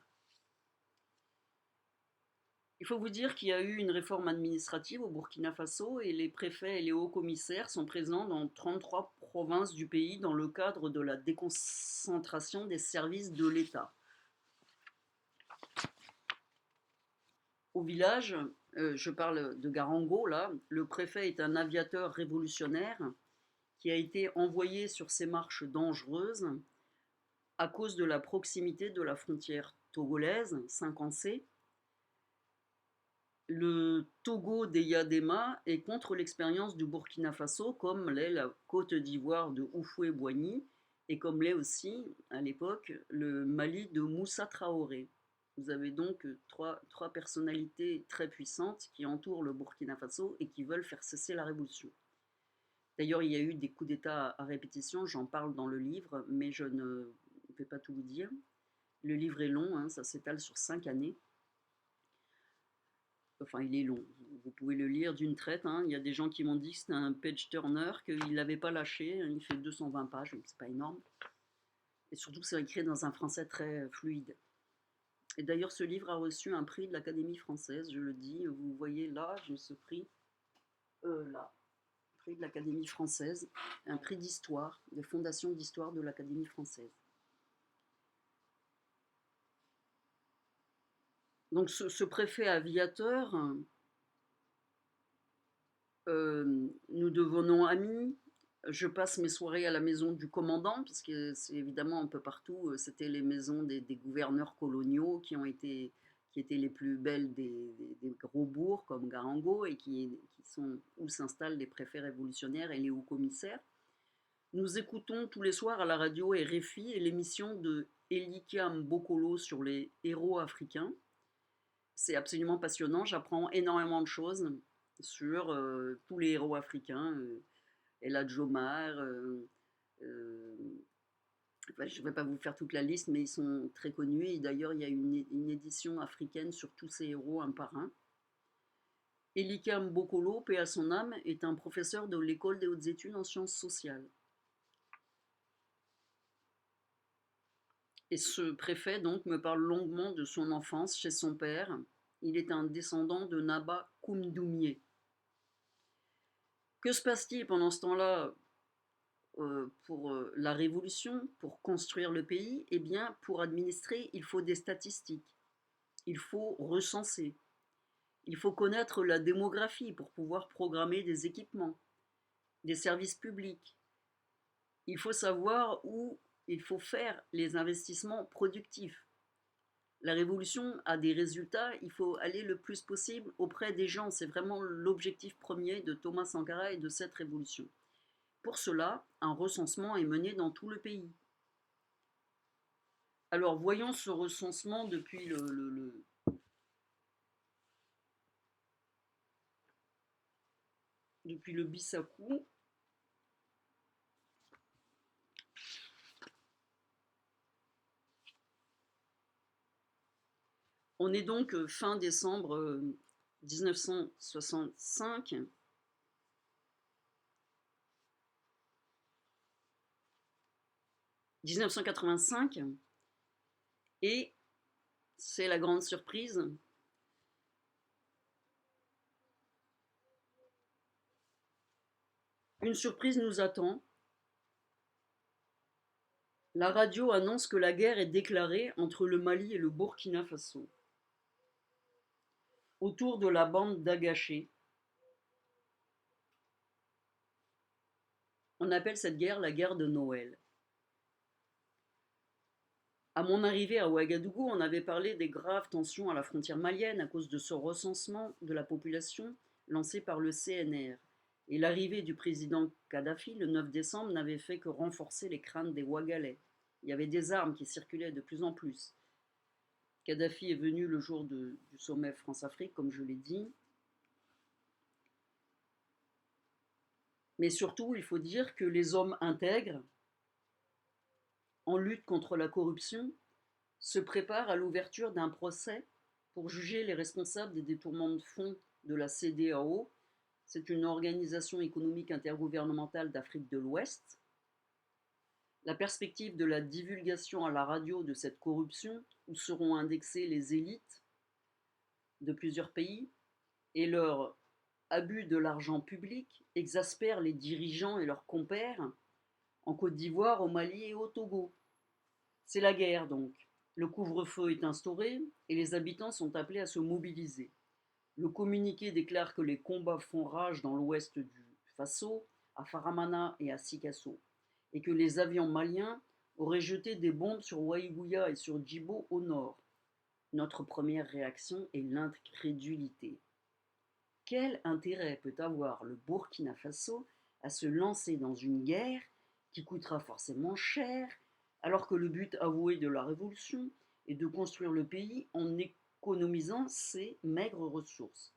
Il faut vous dire qu'il y a eu une réforme administrative au Burkina Faso et les préfets et les hauts commissaires sont présents dans 33 provinces du pays dans le cadre de la déconcentration des services de l'État. Au village, je parle de Garango, là, le préfet est un aviateur révolutionnaire qui a été envoyé sur ces marches dangereuses à cause de la proximité de la frontière togolaise, 50C. Le Togo des Yadema est contre l'expérience du Burkina Faso, comme l'est la Côte d'Ivoire de Houphouët-Boigny, et comme l'est aussi, à l'époque, le Mali de Moussa Traoré. Vous avez donc trois personnalités très puissantes qui entourent le Burkina Faso et qui veulent faire cesser la révolution. D'ailleurs, il y a eu des coups d'État à répétition, j'en parle dans le livre, mais je ne vais pas tout vous dire. Le livre est long, hein, ça s'étale sur 5 années. Enfin, il est long, vous pouvez le lire d'une traite, hein. Il y a des gens qui m'ont dit que c'était un page turner, qu'il n'avait pas lâché, il fait 220 pages, donc c'est pas énorme. Et surtout, c'est écrit dans un français très fluide. Et d'ailleurs, ce livre a reçu un prix de l'Académie française, je le dis, vous voyez là, j'ai ce prix, là, prix de l'Académie française, un prix d'histoire, de fondation d'histoire de l'Académie française. Donc ce préfet aviateur, nous devenons amis. Je passe mes soirées à la maison du commandant, parce que c'est évidemment un peu partout, c'était les maisons des gouverneurs coloniaux qui étaient les plus belles des gros bourgs comme Garango et qui sont où s'installent les préfets révolutionnaires et les hauts commissaires. Nous écoutons tous les soirs à la radio RFI et l'émission de Elikia Mbokolo sur les héros africains. C'est absolument passionnant, j'apprends énormément de choses sur tous les héros africains, El Hadj Omar, enfin, je ne vais pas vous faire toute la liste, mais ils sont très connus, et d'ailleurs il y a une édition africaine sur tous ces héros un par un. Elika Mbokolo, paix à son âme, est un professeur de l'école des hautes études en sciences sociales. Et ce préfet donc me parle longuement de son enfance chez son père. Il est un descendant de Naba Koumdoumié. Que se passe-t-il pendant ce temps-là pour la révolution, pour construire le pays? Eh bien, pour administrer, il faut des statistiques. Il faut recenser. Il faut connaître la démographie pour pouvoir programmer des équipements, des services publics. Il faut savoir où il faut faire les investissements productifs. La révolution a des résultats, il faut aller le plus possible auprès des gens. C'est vraiment l'objectif premier de Thomas Sankara et de cette révolution. Pour cela, un recensement est mené dans tout le pays. Alors, voyons ce recensement depuis depuis le Bissakou. On est donc fin décembre 1965. « 1985, et c'est la grande surprise, une surprise nous attend. La radio annonce que la guerre est déclarée entre le Mali et le Burkina Faso, autour de la bande d'Agaché. On appelle cette guerre la guerre de Noël. À mon arrivée à Ouagadougou, on avait parlé des graves tensions à la frontière malienne à cause de ce recensement de la population lancé par le CNR. Et l'arrivée du président Kadhafi le 9 décembre n'avait fait que renforcer les craintes des Ouagalais. Il y avait des armes qui circulaient de plus en plus. Kadhafi est venu le jour du sommet France-Afrique, comme je l'ai dit. Mais surtout, il faut dire que les hommes intègres, en lutte contre la corruption, se préparent à l'ouverture d'un procès pour juger les responsables des détournements de fonds de la CEDEAO. C'est une organisation économique intergouvernementale d'Afrique de l'Ouest. La perspective de la divulgation à la radio de cette corruption, où seront indexées les élites de plusieurs pays, et leur abus de l'argent public exaspère les dirigeants et leurs compères en Côte d'Ivoire, au Mali et au Togo. C'est la guerre donc. Le couvre-feu est instauré et les habitants sont appelés à se mobiliser. Le communiqué déclare que les combats font rage dans l'ouest du Faso, à Faramana et à Sikasso, et que les avions maliens auraient jeté des bombes sur Waïgouya et sur Djibo au nord. Notre première réaction est l'incrédulité. Quel intérêt peut avoir le Burkina Faso à se lancer dans une guerre qui coûtera forcément cher, alors que le but avoué de la révolution est de construire le pays en économisant ses maigres ressources?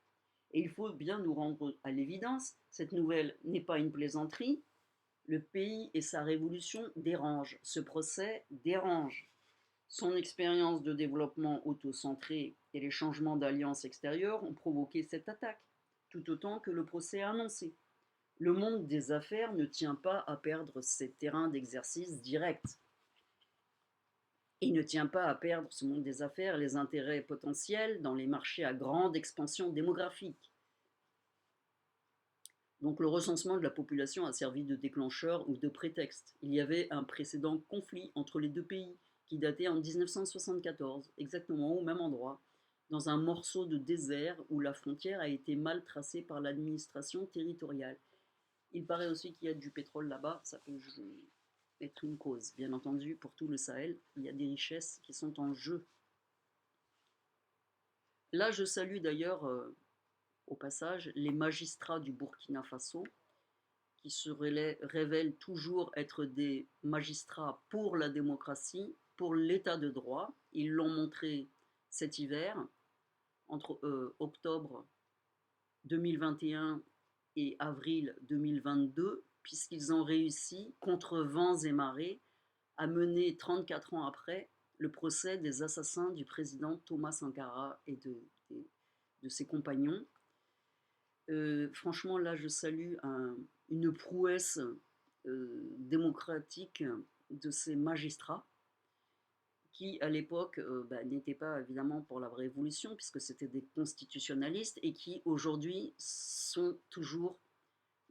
Et il faut bien nous rendre à l'évidence, cette nouvelle n'est pas une plaisanterie. Le pays et sa révolution dérangent, ce procès dérange. Son expérience de développement autocentré et les changements d'alliances extérieures ont provoqué cette attaque, tout autant que le procès annoncé. Le monde des affaires ne tient pas à perdre ses terrains d'exercice directs. Il ne tient pas à perdre, ce monde des affaires, les intérêts potentiels dans les marchés à grande expansion démographique. Donc le recensement de la population a servi de déclencheur ou de prétexte. Il y avait un précédent conflit entre les deux pays qui datait en 1974, exactement au même endroit, dans un morceau de désert où la frontière a été mal tracée par l'administration territoriale. Il paraît aussi qu'il y a du pétrole là-bas, ça peut être une cause. Bien entendu, pour tout le Sahel, il y a des richesses qui sont en jeu. Là, je salue d'ailleurs, au passage, les magistrats du Burkina Faso, qui se révèlent toujours être des magistrats pour la démocratie, pour l'état de droit. Ils l'ont montré cet hiver, entre octobre 2021 et avril 2022, puisqu'ils ont réussi, contre vents et marées, à mener 34 ans après le procès des assassins du président Thomas Sankara et de ses compagnons. Franchement, là, je salue une prouesse démocratique de ces magistrats qui, à l'époque, n'étaient pas évidemment pour la révolution, puisque c'était des constitutionnalistes, et qui, aujourd'hui, sont toujours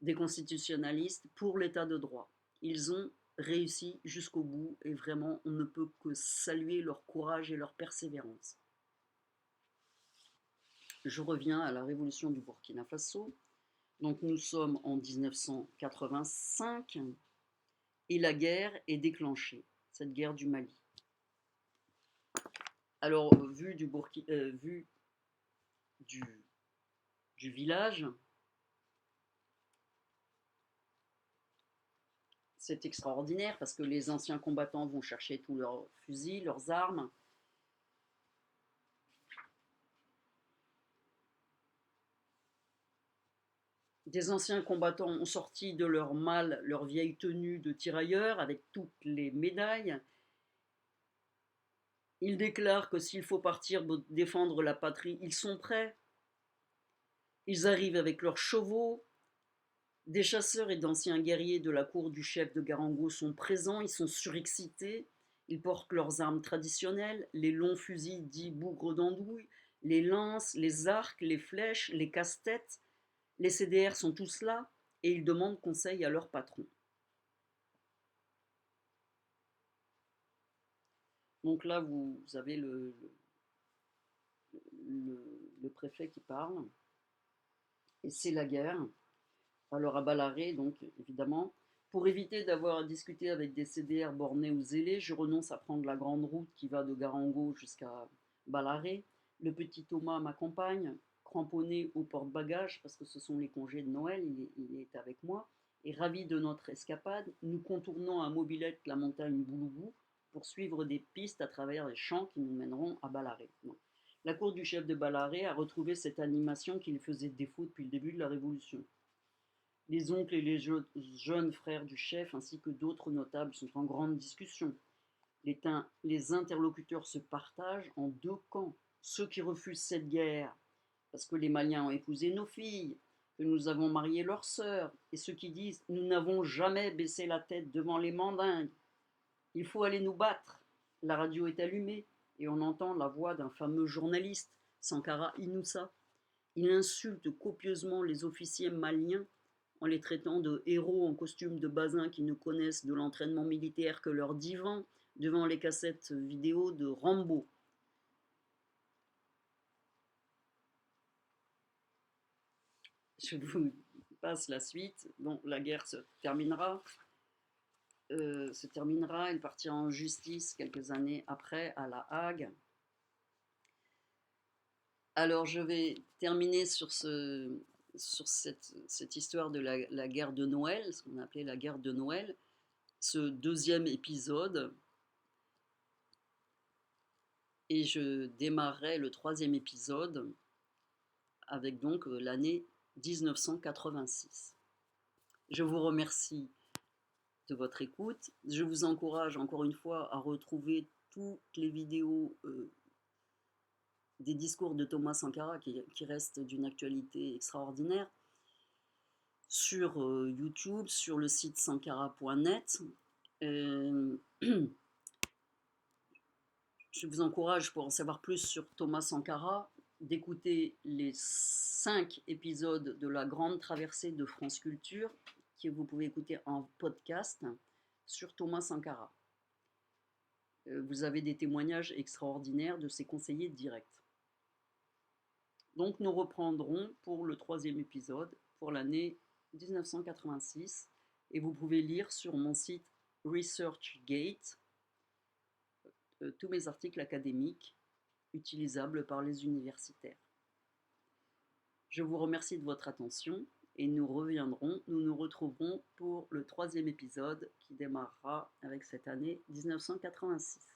des constitutionnalistes pour l'état de droit. Ils ont réussi jusqu'au bout, et vraiment, on ne peut que saluer leur courage et leur persévérance. je reviens à la révolution du Burkina Faso. Donc nous sommes en 1985 et la guerre est déclenchée, cette guerre du Mali. Alors, vu du village, c'est extraordinaire parce que les anciens combattants vont chercher tous leurs fusils, leurs armes. Des anciens combattants ont sorti de leur malle leur vieille tenue de tirailleurs avec toutes les médailles. Ils déclarent que s'il faut partir défendre la patrie, ils sont prêts. Ils arrivent avec leurs chevaux. Des chasseurs et d'anciens guerriers de la cour du chef de Garango sont présents, ils sont surexcités. Ils portent leurs armes traditionnelles, les longs fusils dits bougres d'andouille, les lances, les arcs, les flèches, les casse-têtes. Les CDR sont tous là et ils demandent conseil à leur patron. Donc là, vous avez le préfet qui parle, et c'est la guerre. Alors à Balaré, donc évidemment, pour éviter d'avoir à discuter avec des CDR bornés ou zélés, je renonce à prendre la grande route qui va de Garango jusqu'à Balaré. Le petit Thomas m'accompagne, cramponné au porte-bagages, parce que ce sont les congés de Noël, il est avec moi. Et ravi de notre escapade, nous contournons à mobilette la montagne Bouloubou pour suivre des pistes à travers les champs qui nous mèneront à Balaré. Donc, la cour du chef de Balaré a retrouvé cette animation qui lui faisait défaut depuis le début de la Révolution. Les oncles et les jeunes frères du chef ainsi que d'autres notables sont en grande discussion. Les interlocuteurs se partagent en deux camps. Ceux qui refusent cette guerre parce que les Maliens ont épousé nos filles, que nous avons marié leurs sœurs, et ceux qui disent « nous n'avons jamais baissé la tête devant les mandingues. Il faut aller nous battre ». La radio est allumée et on entend la voix d'un fameux journaliste, Sankara Inoussa. Il insulte copieusement les officiers maliens en les traitant de héros en costume de basin qui ne connaissent de l'entraînement militaire que leur divan devant les cassettes vidéo de Rambo. Je vous passe la suite. Bon, la guerre se terminera. Elle partira en justice quelques années après à La Hague. Alors je vais terminer sur cette histoire de la guerre de Noël, ce qu'on appelait la guerre de Noël, ce deuxième épisode, et je démarrerai le troisième épisode avec donc l'année 1986. Je vous remercie de votre écoute. Je vous encourage encore une fois à retrouver toutes les vidéos des discours de Thomas Sankara qui restent d'une actualité extraordinaire sur YouTube, sur le site sankara.net. Je vous encourage, pour en savoir plus sur Thomas Sankara, d'écouter les 5 épisodes de la grande traversée de France Culture que vous pouvez écouter en podcast sur Thomas Sankara. Vous avez des témoignages extraordinaires de ses conseillers directs. Donc nous reprendrons pour le troisième épisode pour l'année 1986 et vous pouvez lire sur mon site ResearchGate tous mes articles académiques utilisables par les universitaires. Je vous remercie de votre attention et nous nous retrouverons pour le troisième épisode qui démarrera avec cette année 1986.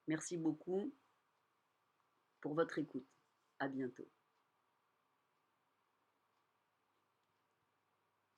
Merci beaucoup pour votre écoute. À bientôt.